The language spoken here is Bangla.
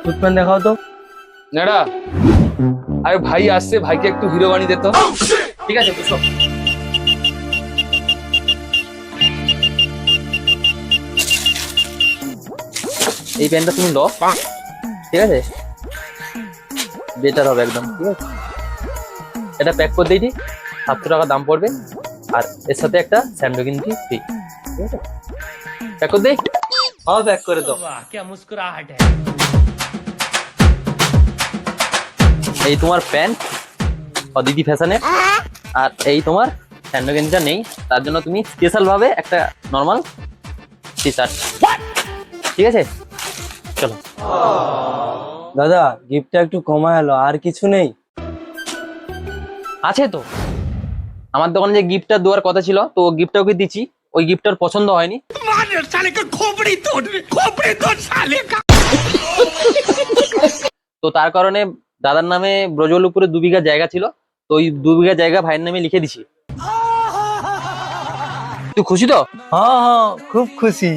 সুট প্যান্ট দেখাও তো। নেড়া, আরে ভাই আসছে, ভাইকে একটু হিরো বানিয়ে দে তো। ঠিক আছে বুঝো। এই প্যান্টটা তুমি লো, ঠিক আছে, বেটার হবে একদম। ঠিক আছে, এটা প্যাক করে দিই, 700 টাকা দাম পড়বে, আর এর সাথে একটা স্যান্ডো কিনছি ফ্রি। ঠিক আছে, প্যাক করে দিই। হ্যাঁ প্যাক করে দাও। এই তোমার প্যান্ট অদিতি ফ্যাশনে, আর এই তোমার স্যান্ডো গেঞ্জিটা নেই, তার জন্য তুমি স্পেশাল ভাবে একটা নর্মাল টি শার্ট। ঠিক আছে, চলো। দাদা গিফটটা একটু কমায় এলো, আর কিছু নেই? আছে তো, আমার দোকানে যে গিফটটা দেওয়ার কথা ছিল, তো গিফটটা ওকে দিচ্ছি, ওই গিফটটার পছন্দ হয়নি। তো তার কারণে দাদার নামে ব্রজলপুরে 2 বিঘা জায়গা ছিল, তো ওই 2 বিঘা জায়গা ভাইয়ের নামে লিখে দিছি। তুই খুশি তো? হ্যাঁ হ্যাঁ খুব খুশি।